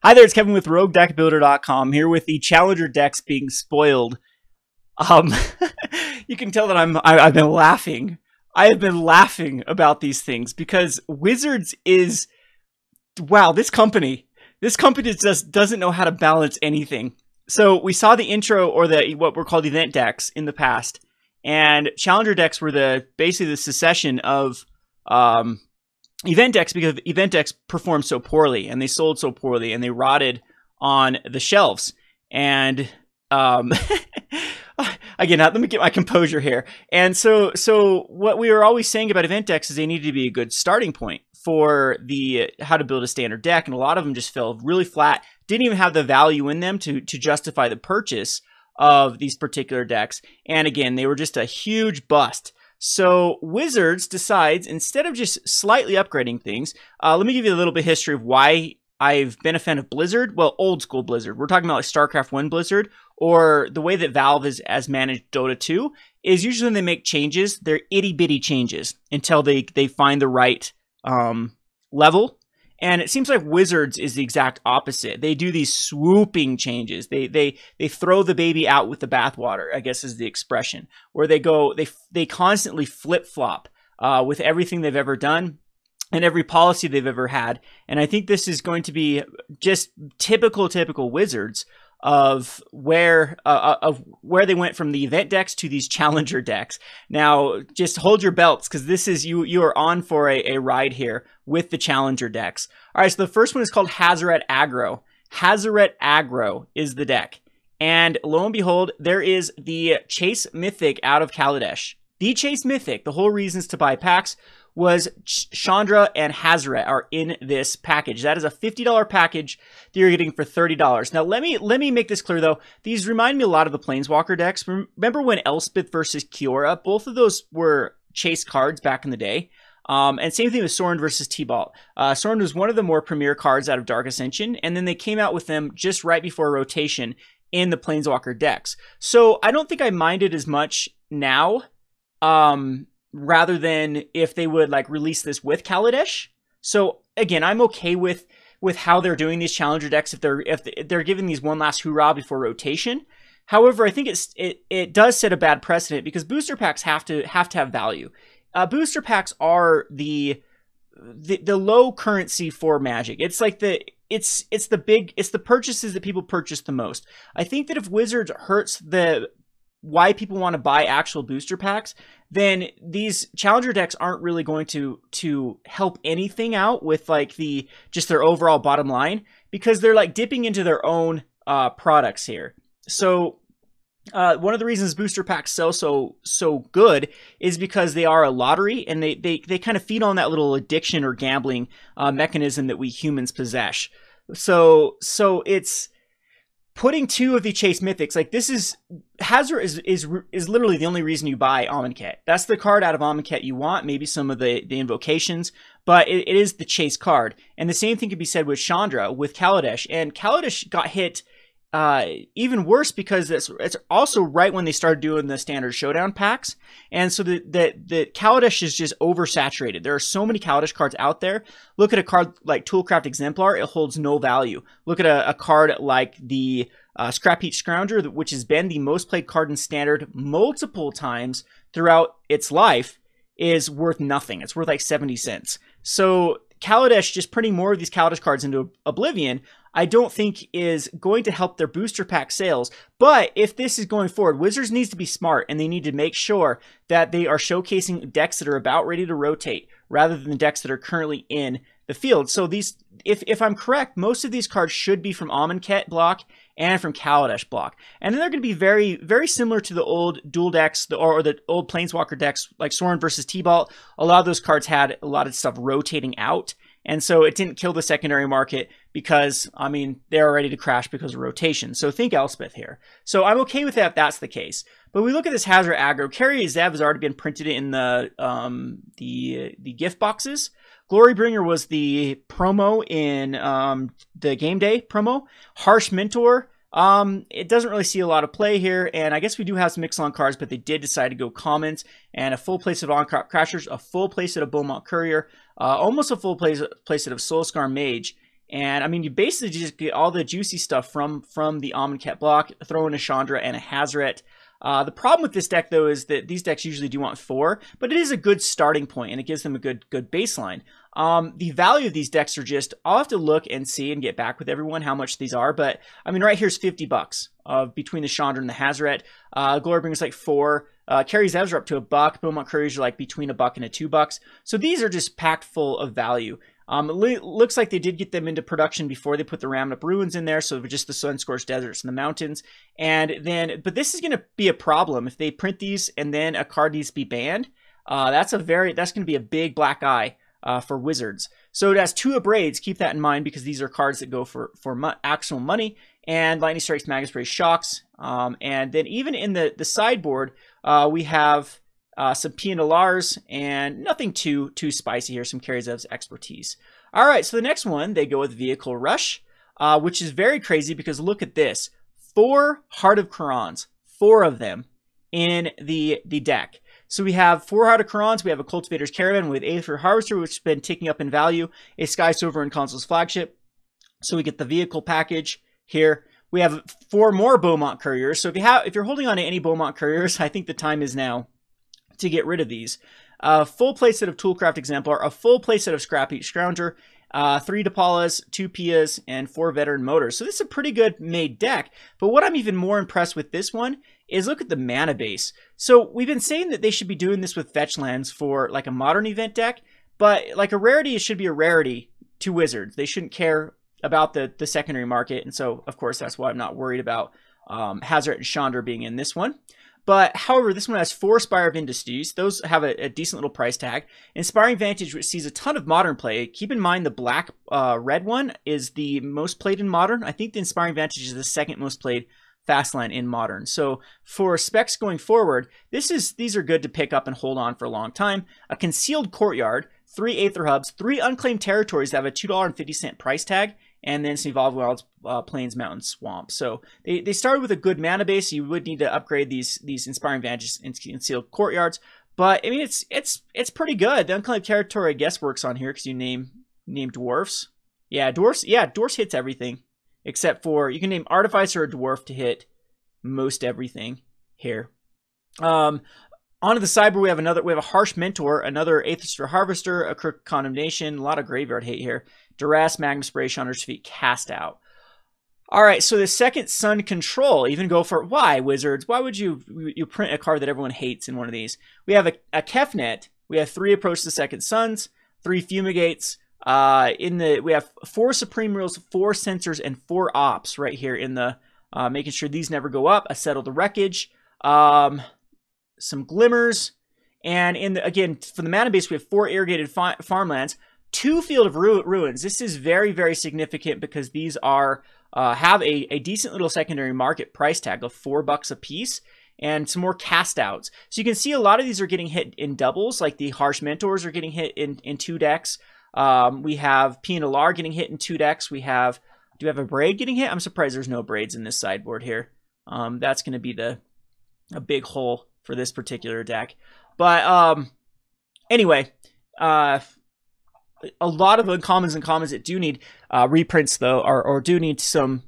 Hi there, it's Kevin with RogueDeckBuilder.com here with the Challenger decks being spoiled. You can tell that I've been laughing. I have been laughing about these things because Wizards is, wow, this company just doesn't know how to balance anything. So we saw the intro or what were called event decks in the past, and Challenger decks were basically the succession of event decks because event decks performed so poorly and they sold so poorly and they rotted on the shelves. And again, let me get my composure here. And so what we were always saying about event decks is they needed to be a good starting point for how to build a standard deck, and a lot of them just fell really flat, didn't even have the value in them to justify the purchase of these particular decks. And again, they were just a huge bust. So Wizards decides, instead of just slightly upgrading things, let me give you a little bit of history of why I've been a fan of Blizzard. Well, old school Blizzard. We're talking about like StarCraft 1 Blizzard, or the way that Valve has managed Dota 2, is usually when they make changes, they're itty bitty changes until they find the right level. And it seems like Wizards is the exact opposite. They do these swooping changes. They throw the baby out with the bathwater, I guess is the expression, where they constantly flip-flop with everything they've ever done and every policy they've ever had. And I think this is going to be just typical Wizards of where they went from the event decks to these challenger decks. Now, just hold your belts, because this is you are on for a ride here with the challenger decks. All right, so the first one is called Hazoret Aggro. Hazoret Aggro is the deck, and lo and behold, there is the Chase Mythic out of Kaladesh. The Chase Mythic. The whole reasons to buy packs was Chandra and Hazoret are in this package. That is a $50 package that you're getting for $30. Now, let me make this clear, though. These remind me a lot of the Planeswalker decks. Remember when Elspeth versus Kiora? Both of those were chase cards back in the day. And same thing with Sorin versus T-Balt. Sorin was one of the more premier cards out of Dark Ascension, and then they came out with them just right before rotation in the Planeswalker decks. So I don't think I mind it as much now, rather than if they would like release this with Kaladesh. So again, I'm okay with how they're doing these challenger decks if they're giving these one last hoorah before rotation. However, I think it does set a bad precedent because booster packs have to have value. Booster packs are the low currency for Magic. It's like it's the purchases that people purchase the most. I think that if Wizards hurts why people want to buy actual booster packs, then these challenger decks aren't really going to help anything out with like just their overall bottom line, because they're like dipping into their own products here. So one of the reasons booster packs sell so good is because they are a lottery, and they kind of feed on that little addiction or gambling mechanism that we humans possess. So it's putting two of the Chase Mythics, like this is Hazoret is literally the only reason you buy Amonkhet. That's the card out of Amonkhet you want, maybe some of the invocations, but it is the Chase card. And the same thing could be said with Chandra, with Kaladesh. And Kaladesh got hit even worse because it's also right when they started doing the standard showdown packs. And so the Kaladesh is just oversaturated. There are so many Kaladesh cards out there. Look at a card like Toolcraft Exemplar, it holds no value. Look at a card like the Scrap Heap Scrounger, which has been the most played card in standard multiple times throughout its life, is worth nothing. It's worth like 70 cents. So Kaladesh, just printing more of these Kaladesh cards into Oblivion, I don't think is going to help their booster pack sales. But if this is going forward, Wizards needs to be smart, and they need to make sure that they are showcasing decks that are about ready to rotate rather than the decks that are currently in the field. So these, if I'm correct, most of these cards should be from Amonkhet block and from Kaladesh block. And then they're going to be very, very similar to the old dual decks or the old Planeswalker decks like Sorin versus T-Balt. A lot of those cards had a lot of stuff rotating out. And so it didn't kill the secondary market because, I mean, they're ready to crash because of rotation. So think Elspeth here. So I'm okay with that if that's the case. But we look at this Hazoret Aggro. Carry Zev has already been printed in the gift boxes. Glorybringer was the promo in the game day promo. Harsh Mentor, it doesn't really see a lot of play here, and I guess we do have some Ixalan cards, but they did decide to go commons, and a full playset of On-Crop Crashers, a full playset of Beaumont Courier, almost a full playset of Soulscar Mage, And I mean, you basically just get all the juicy stuff from the Amonkhet block, throw in a Chandra and a Hazoret. The problem with this deck, though, is that these decks usually do want 4, but it is a good starting point, and it gives them a good baseline. The value of these decks are just, I'll have to look and see and get back with everyone how much these are, but I mean, right here's $50 between the Chandra and the Hazoret. Glorybringer's like 4. Carry Zevs are up to $1. Beaumont Couriers are like between $1 and $2. So these are just packed full of value. It looks like they did get them into production before they put the Rammed Up Ruins in there, so just the Sun-Scorched Deserts and the mountains. And then, but this is going to be a problem if they print these and then a card needs to be banned. That's going to be a big black eye for Wizards. So it has 2 Abrades. Keep that in mind because these are cards that go for actual money. And Lightning Strikes, Magma Spray, Shocks. And then even in the sideboard, we have some Pianolars, and nothing too spicy here. Some Carries of Expertise. All right, so the next one, they go with Vehicle Rush, which is very crazy because look at this. 4 Heart of Khorans, 4 of them in the deck. So we have 4 Heart of Khorans, we have a Cultivator's Caravan with Aether Harvester, which has been ticking up in value, a Sky Silver and Console's Flagship. So we get the vehicle package here. We have 4 more Beaumont Couriers. So if you're holding on to any Beaumont Couriers, I think the time is now to get rid of these. A full playset of Toolcraft Exemplar, a full playset of Scrappy Scrounger, 3 Depalas, 2 Pias, and 4 Veteran Motors. So this is a pretty good made deck. But what I'm even more impressed with this one is look at the mana base. So we've been saying that they should be doing this with fetch lands for like a modern event deck, but like a rarity, it should be a rarity to Wizards. They shouldn't care about the secondary market. And so, of course, that's why I'm not worried about Hazoret and Chandra being in this one. But, however, this one has 4 Spire of Industries. Those have a decent little price tag. Inspiring Vantage, which sees a ton of Modern play. Keep in mind the black red one is the most played in Modern. I think the Inspiring Vantage is the second most played Fastland in Modern. So for specs going forward, these are good to pick up and hold on for a long time. A Concealed Courtyard, 3 Aether Hubs, 3 Unclaimed Territories that have a $2.50 price tag, and then some Evolved Wilds, Plains, Mountains, Swamp. So they started with a good mana base. You would need to upgrade these Inspiring Vantages and Concealed Courtyards. But, I mean, it's pretty good. The Unclaimed Territory, I guess, works on here because you name Dwarfs. Yeah, Dwarfs hits everything. Except for, you can name Artificer or Dwarf to hit most everything here. Onto the sideboard, we have a Harsh Mentor, another Aether Harvester, a Crooked Condemnation, a lot of graveyard hate here. Duress, Magma Spray, Chandra's Feet, Cast Out. All right, so the second Sun Control, even go for, why, Wizards? Why would you print a card that everyone hates in one of these? We have a Kefnet, we have 3 Approach the Second Suns, 3 Fumigates, we have 4 Supreme Rules, 4 Sensors, and 4 Ops right here in the, making sure these never go up, a Settle the Wreckage, some Glimmers, and again, for the mana base, we have 4 Irrigated Farmlands, 2 Field of Ruins. This is very, very significant because these are have a decent little secondary market price tag of $4 a piece, and some more cast outs. So you can see a lot of these are getting hit in doubles, like the Harsh Mentors are getting hit in 2 decks. We have Pianolar getting hit in 2 decks. Do we have a Braid getting hit? I'm surprised there's no Braids in this sideboard here. That's going to be a big hole for this particular deck. But anyway, a lot of uncommons and commons that do need reprints though, or do need some,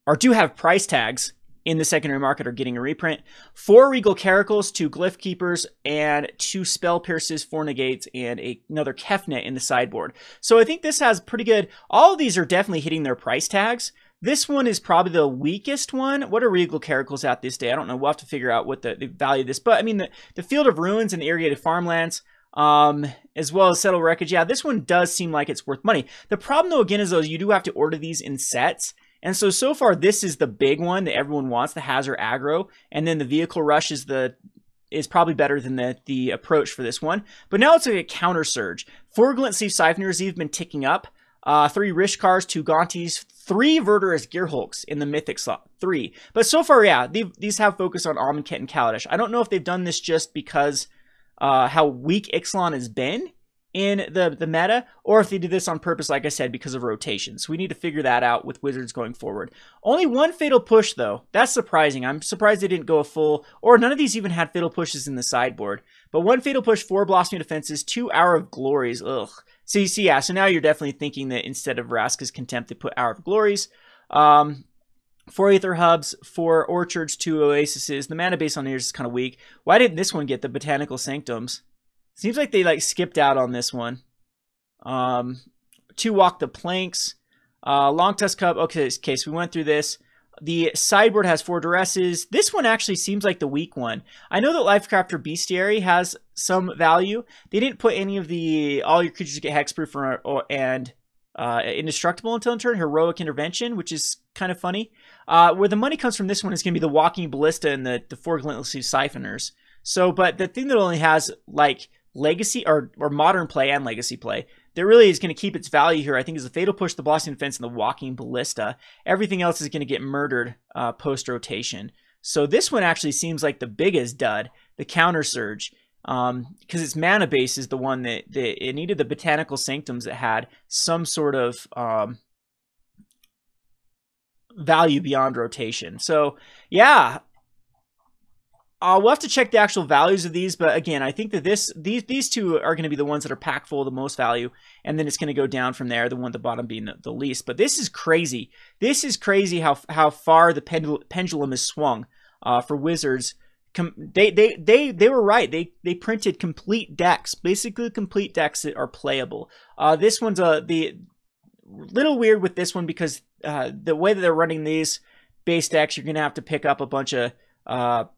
or do have price tags in the secondary market are getting a reprint. 4 Regal Caracals, 2 Glyph Keepers, and 2 Spell Pierces, 4 Negates, and another Kefnet in the sideboard. So I think this has pretty good, all of these are definitely hitting their price tags. This one is probably the weakest one. What are Regal Caracals at this day? I don't know. We'll have to figure out what the value of this, but I mean, the Field of Ruins and the Irrigated Farmlands, as well as Settle Wreckage. Yeah, this one does seem like it's worth money. The problem though, again, is you do have to order these in sets. And so far, this is the big one that everyone wants, the Hazoret Aggro. And then the Vehicle Rush is probably better than the approach for this one. But now it's like a counter surge. 4 Glint Sleeve Siphoneers have been ticking up. 3 Rishkars, 2 Gaunties, 3 Verdurous Gearhulks in the Mythic slot. 3. But so far, yeah, these have focus on Amonkhet and Kaladesh. I don't know if they've done this just because how weak Ixalan has been in the meta, or if they did this on purpose, like I said, because of rotations. We need to figure that out with Wizards going forward. Only 1 Fatal Push, though. That's surprising. I'm surprised they didn't go a full, or none of these even had Fatal Pushes in the sideboard. But 1 Fatal Push, 4 Blossoming Defenses, 2 Hour of Glories, ugh, So you see, yeah, so now you're definitely thinking that instead of Vraska's Contempt, they put Hour of Glories. 4 Aether Hubs, 4 Orchards, 2 Oases. The mana base on here is kind of weak. Why didn't this one get the Botanical Sanctums? Seems like they like skipped out on this one. 2 Walk the Planks. Long Tusk Cup. Okay, so we went through this. The sideboard has 4 Duresses. This one actually seems like the weak one. I know that Lifecrafter Bestiary has some value. They didn't put any of the all your creatures get hexproof and indestructible until turn. Heroic Intervention, which is kind of funny. Where the money comes from this one is going to be the Walking Ballista and the 4 Glintless Siphoners. So, but the thing that only has like legacy or modern play and legacy play that really is going to keep its value here, I think, is the Fatal Push, the Blossoming Defense, and the Walking Ballista. Everything else is going to get murdered post-rotation. So this one actually seems like the biggest dud, the Counter Surge, because its mana base is the one that it needed the Botanical Sanctums that had some sort of value beyond rotation. So, yeah. We'll have to check the actual values of these, but again, I think that these two are going to be the ones that are packed full of the most value, and then it's going to go down from there, the one at the bottom being the least. But this is crazy. This is crazy how far the pendulum is swung for Wizards. They were right. They printed complete decks, basically complete decks that are playable. This one's the little weird with this one because the way that they're running these base decks, you're going to have to pick up a bunch of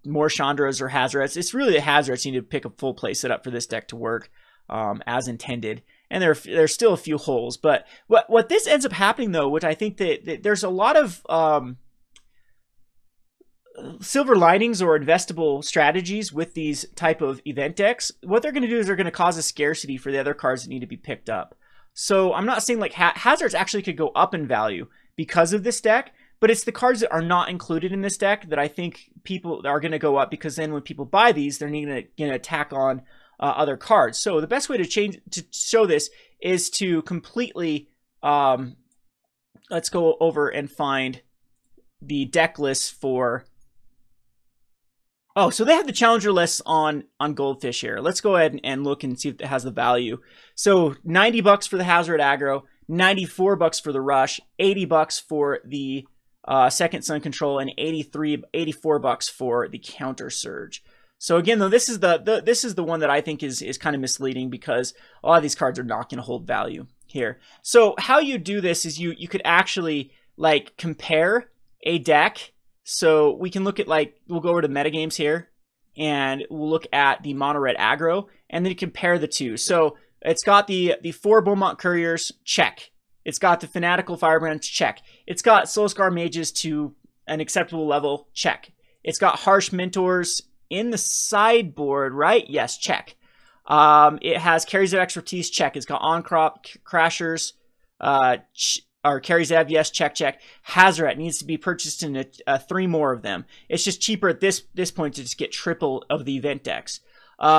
more Chandras or Hazorets. It's really the Hazorets you need to pick a full play setup for this deck to work as intended. And there's still a few holes. But what this ends up happening, though, which I think that there's a lot of silver linings or investable strategies with these type of event decks. What they're going to do is they're going to cause a scarcity for the other cards that need to be picked up. So I'm not saying like Hazorets actually could go up in value because of this deck, but it's the cards that are not included in this deck that I think people are going to go up, because then when people buy these, they're going to attack on other cards. So the best way to show this is to completely, let's go over and find the deck list for, oh, so they have the challenger lists on Goldfish here. Let's go ahead and look and see if it has the value. So $90 for the Hazoret aggro, $94 for the Rush, $80 for the Second Sun Control, and $84 for the Counter Surge. So again, though, this is the one that I think is kind of misleading, because a lot of these cards are not going to hold value here. So how you do this is you could actually like compare a deck. So we can look at, like, we'll go over to metagames here, and we'll look at the mono red aggro, and then compare the two. So it's got the 4 Beaumont Couriers, check. It's got the Fanatical Firebrands, check. It's got Soulscar Mages to an acceptable level, check. It's got Harsh Mentors in the sideboard, right? Yes, check. It has Carries of Expertise, check. It's got On-Crop Crashers, or Carries Ev, yes, check, check. Hazoret needs to be purchased in 3 more of them. It's just cheaper at this point to just get triple of the event decks.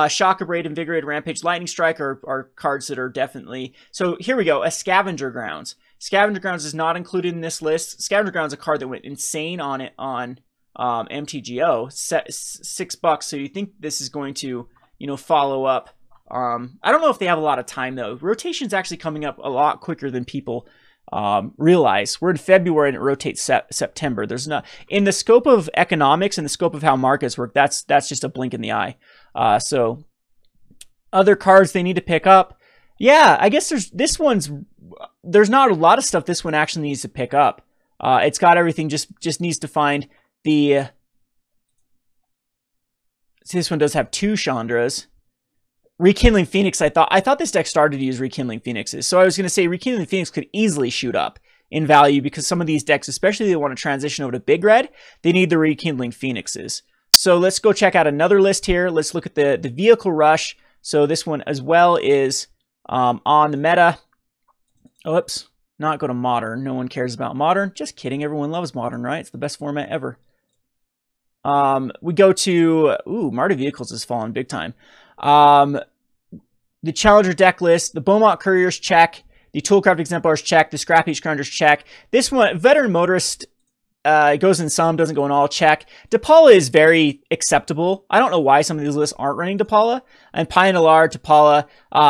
Shock Abrade, Invigorated Rampage, Lightning Strike are cards that are definitely... So here we go, a Scavenger Grounds. Scavenger Grounds is not included in this list. Scavenger Grounds is a card that went insane on it on MTGO, $6. So you think this is going to, follow up. I don't know if they have a lot of time, though. Rotation's actually coming up a lot quicker than people realize. We're in February and it rotates September. There's not, in the scope of economics and the scope of how markets work, that's just a blink in the eye. So other cards they need to pick up. Yeah, I guess there's not a lot of stuff this one actually needs to pick up. It's got everything, just needs to find the, see, this one does have 2 Chandras. Rekindling Phoenix, I thought this deck started to use Rekindling Phoenixes. So I was going to say Rekindling Phoenix could easily shoot up in value, because some of these decks, especially if they want to transition over to Big Red, they need the Rekindling Phoenixes. So let's go check out another list here. Let's look at the Vehicle Rush. So this one as well is on the meta. Oops, not go to Modern. No one cares about Modern. Just kidding. Everyone loves Modern, right? It's the best format ever. We go to, Marty Vehicles has fallen big time. The Challenger deck list, the Beaumont Couriers, check. The Toolcraft Exemplars, check. The Scrap Heap Scroungers, check. This one, Veteran Motorist, It goes in some, doesn't go in all. Check. Depala is very acceptable. I don't know why some of these lists aren't running Depala. And Pioneer, Depala.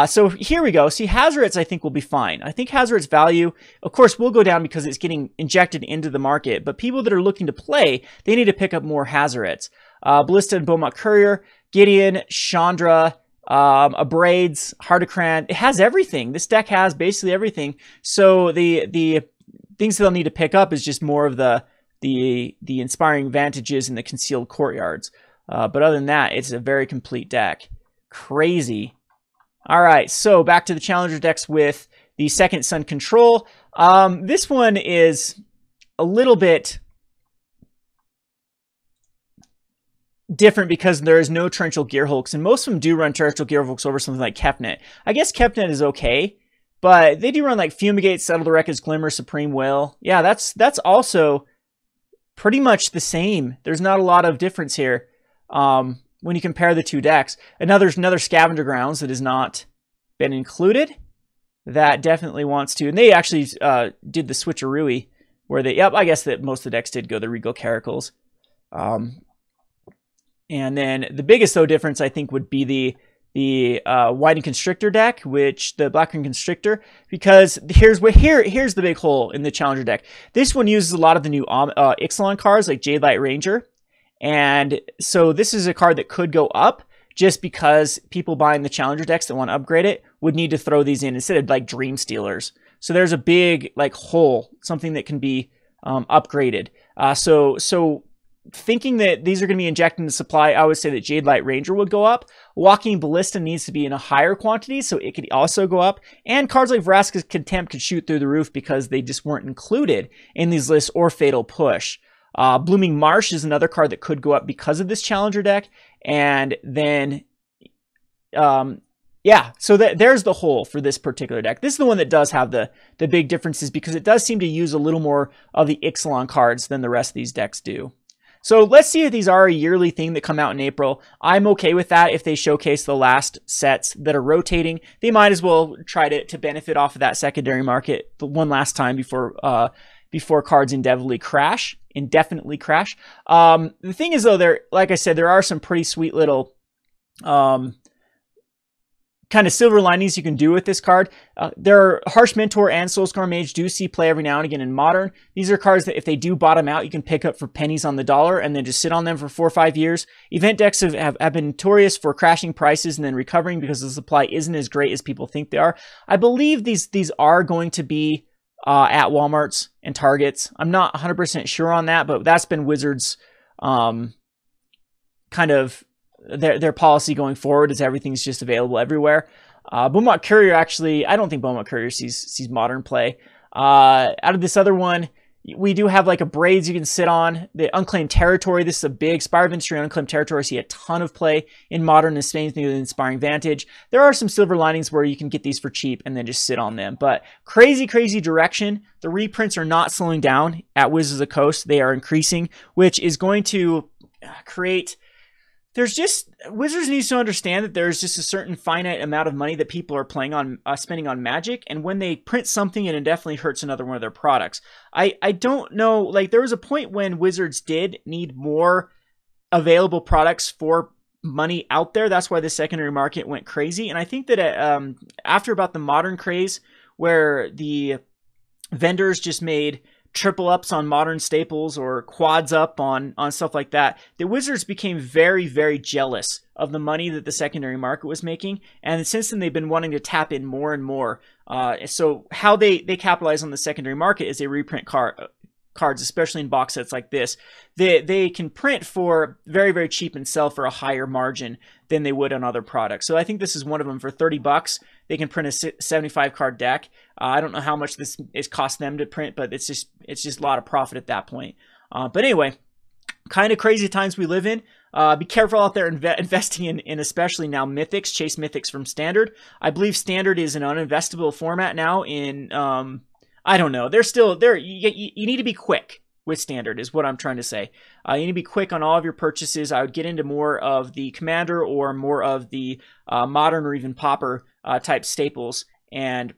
So here we go. See, Hazoret's I think will be fine. I think Hazoret's value, of course, will go down because it's getting injected into the market. But people that are looking to play, they need to pick up more Hazorets. Ballista and Beaumont Courier, Gideon, Chandra, Abrades, Hardicran. It has everything. This deck has basically everything. So the things that they'll need to pick up is just more of the inspiring vantages and the concealed courtyards. But other than that, it's a very complete deck. Crazy. All right, so back to the Challenger decks with the Second Sun Control. This one is a little bit different because there is no Torrential Gearhulks, and most of them do run Torrential Gearhulks over something like Kepnet. I guess Kepnet is okay, but they do run like Fumigate, Settle the Wreckage, Glimmer, Supreme Will. Yeah, that's also pretty much the same. There's not a lot of difference here when you compare the two decks. Another Scavenger Grounds that has not been included. That definitely wants to. And they actually did the switcheroo where they, yep, I guess that most of the decks did go the Regal Caracals. And then the biggest, though, difference, I think, would be the Widened Constrictor deck, which the Black Green Constrictor, because here's the big hole in the Challenger deck. This one uses a lot of the new Ixalan cards like Jade Light Ranger, and so this is a card that could go up just because people buying the Challenger decks that want to upgrade it would need to throw these in instead of like Dream Stealers. So there's a big like hole, something that can be upgraded. So thinking that these are going to be injected into supply, I would say that Jade Light Ranger would go up. Walking Ballista needs to be in a higher quantity, so it could also go up. And cards like Vraska's Contempt could shoot through the roof because they just weren't included in these lists, or Fatal Push. Blooming Marsh is another card that could go up because of this Challenger deck. And then, yeah, so there's the hole for this particular deck. This is the one that does have the big differences because it does seem to use a little more of the Ixalan cards than the rest of these decks do. So let's see if these are a yearly thing that come out in April. I'm okay with that if they showcase the last sets that are rotating. They might as well try to benefit off of that secondary market one last time before cards indefinitely crash. The thing is, though, like I said, there are some pretty sweet little kind of silver linings you can do with this card. There are Harsh Mentor and Soulscar Mage do see play every now and again in Modern. These are cards that if they do bottom out, you can pick up for pennies on the dollar and then just sit on them for 4 or 5 years. Event decks have been notorious for crashing prices and then recovering because the supply isn't as great as people think they are. I believe these are going to be at Walmarts and Targets. I'm not 100% sure on that, but that's been Wizards' kind of their policy going forward, is everything's just available everywhere. Beaumont Courier, actually, I don't think Beaumont Courier sees Modern play. Out of this other one, we do have like a Braids you can sit on. The Unclaimed Territory, this is a big Spire of Industry. Unclaimed Territory see a ton of play in Modern, and Spain's new Inspiring Vantage. There are some silver linings where you can get these for cheap and then just sit on them. But crazy direction. The reprints are not slowing down at Wizards of the Coast. They are increasing, which is going to create... Wizards needs to understand that there's just a certain finite amount of money that people are spending on Magic, and when they print something, it definitely hurts another one of their products. I don't know, like there was a point when Wizards did need more available products for money out there. That's why the secondary market went crazy, and I think that after about the Modern craze, where the vendors just made triple ups on Modern staples or quads up on stuff like that, the Wizards became very, very jealous of the money that the secondary market was making. And since then, they've been wanting to tap in more and more. So how they capitalize on the secondary market is they reprint cards, especially in box sets like this. They can print for very, very cheap and sell for a higher margin than they would on other products. So I think this is one of them. For $30, they can print a 75 card deck. I don't know how much this is cost them to print, but it's just a lot of profit at that point. But anyway, kind of crazy times we live in. Be careful out there investing in especially now Mythics. Chase Mythics from Standard. I believe Standard is an uninvestable format now in... I don't know. They're still there. You need to be quick with Standard is what I'm trying to say. You need to be quick on all of your purchases. I would get into more of the Commander or more of the Modern or even Pauper type staples and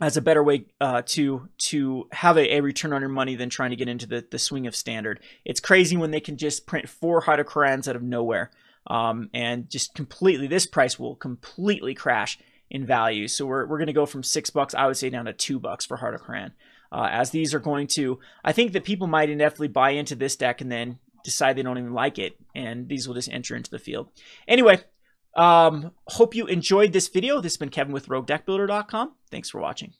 as a better way to have a return on your money than trying to get into the swing of standard. It's crazy when they can just print 4 Hydrocorans out of nowhere, and just completely, this price will completely crash in value. So we're going to go from $6, I would say, down to $2 for Hydrocoran, as these are going to, I think that people might inevitably buy into this deck and then decide they don't even like it, and these will just enter into the field. Anyway, hope you enjoyed this video. This has been Kevin with RogueDeckBuilder.com. Thanks for watching.